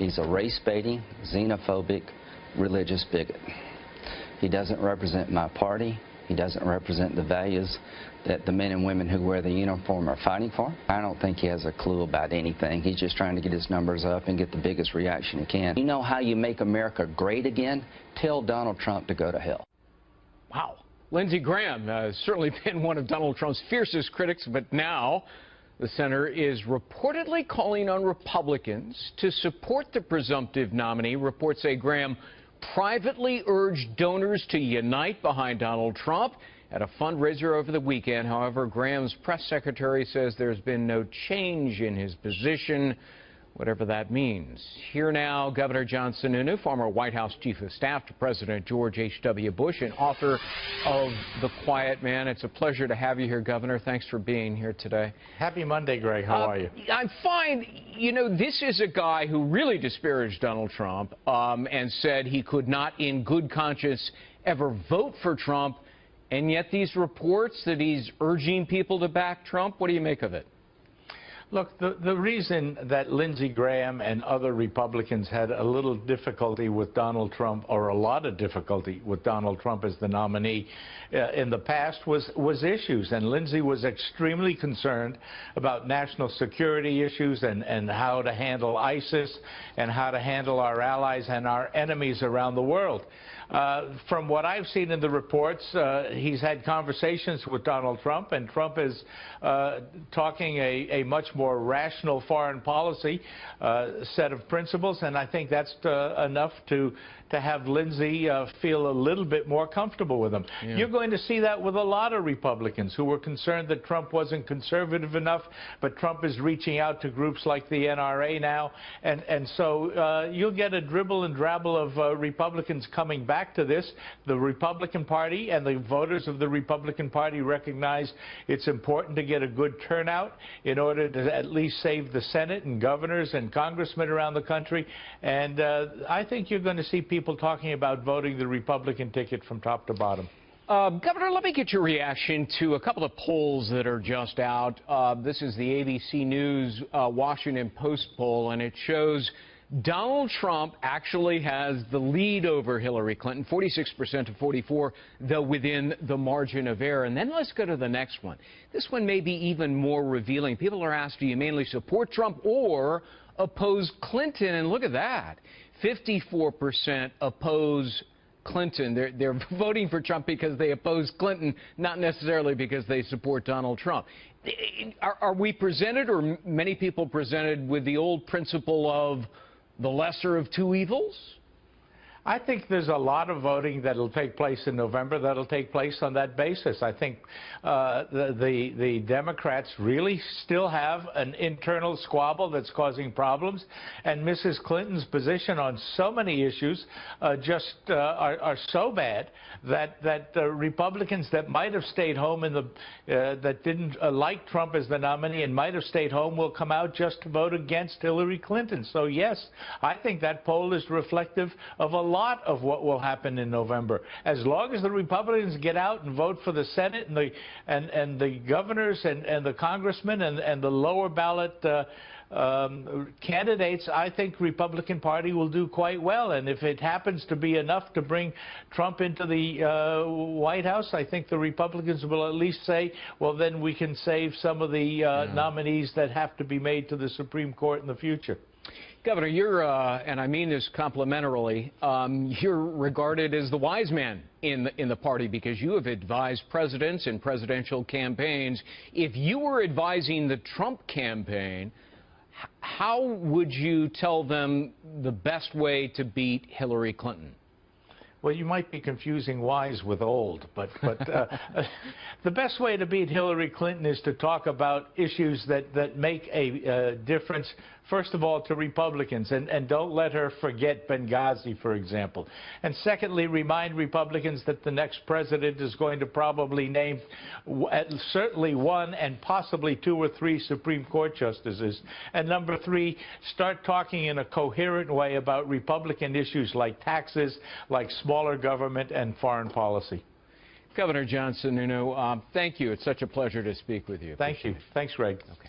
He's a race-baiting, xenophobic, religious bigot. He doesn't represent my party. He doesn't represent the values that the men and women who wear the uniform are fighting for. I don't think he has a clue about anything. He's just trying to get his numbers up and get the biggest reaction he can. You know how you make America great again? Tell Donald Trump to go to hell. Wow. Lindsey Graham has certainly been one of Donald Trump's fiercest critics, but now the senator is reportedly calling on Republicans to support the presumptive nominee. Reports say Graham privately urged donors to unite behind Donald Trump at a fundraiser over the weekend. However, Graham's press secretary says there's been no change in his position, whatever that means. Here now, Governor John Sununu, former White House Chief of Staff to President George H.W. Bush and author of The Quiet Man. It's a pleasure to have you here, Governor. Thanks for being here today. Happy Monday, Greg. How are you? I'm fine. You know, this is a guy who really disparaged Donald Trump and said he could not in good conscience ever vote for Trump, and yet these reports that he's urging people to back Trump, what do you make of it? Look, the reason that Lindsey Graham and other Republicans had a little difficulty with Donald Trump, or a lot of difficulty with Donald Trump as the nominee in the past, was issues. And Lindsey was extremely concerned about national security issues and how to handle ISIS and how to handle our allies and our enemies around the world. From what I've seen in the reports, he's had conversations with Donald Trump, and Trump is talking a much more rational foreign policy set of principles, and I think that's enough to have Lindsey feel a little bit more comfortable with him. Yeah. You're going to see that with a lot of Republicans who were concerned that Trump wasn't conservative enough, but Trump is reaching out to groups like the NRA now, and so you'll get a dribble and drabble of Republicans coming back to this. The Republican Party and the voters of the Republican Party recognize it's important to get a good turnout in order to at least save the Senate and governors and congressmen around the country, and I think you're going to see people talking about voting the Republican ticket from top to bottom. Governor, let me get your reaction to a couple of polls that are just out. This is the ABC News Washington Post poll, and it shows Donald Trump actually has the lead over Hillary Clinton, 46% to 44%, though within the margin of error. And then let's go to the next one. This one may be even more revealing. People are asked, do you mainly support Trump or oppose Clinton? And look at that. 54% oppose Clinton. They're voting for Trump because they oppose Clinton, not necessarily because they support Donald Trump. Are we presented, or many people presented, with the old principle of the lesser of two evils? I think there's a lot of voting that will take place in November that will take place on that basis. I think the Democrats really still have an internal squabble that's causing problems, and Mrs. Clinton's position on so many issues just are so bad that Republicans that might have stayed home that didn't like Trump as the nominee and might have stayed home will come out just to vote against Hillary Clinton. So yes, I think that poll is reflective of a lot of what will happen in November. As long as the Republicans get out and vote for the Senate and the governors and the congressmen and the lower ballot candidates, I think Republican Party will do quite well. And if it happens to be enough to bring Trump into the White House, I think the Republicans will at least say, well, then we can save some of the nominees that have to be made to the Supreme Court in the future. Governor, you're, and I mean this complimentarily, you're regarded as the wise man in the party because you have advised presidents in presidential campaigns. If you were advising the Trump campaign, how would you tell them the best way to beat Hillary Clinton? Well, you might be confusing wise with old, but the best way to beat Hillary Clinton is to talk about issues that make a difference, first of all, to Republicans, and don't let her forget Benghazi, for example. And secondly, remind Republicans that the next president is going to probably name certainly one and possibly two or three Supreme Court justices. And number three, start talking in a coherent way about Republican issues like taxes, like smaller government and foreign policy. Governor John Sununu, thank you. It's such a pleasure to speak with you. Thank you. Thanks, Greg. Okay.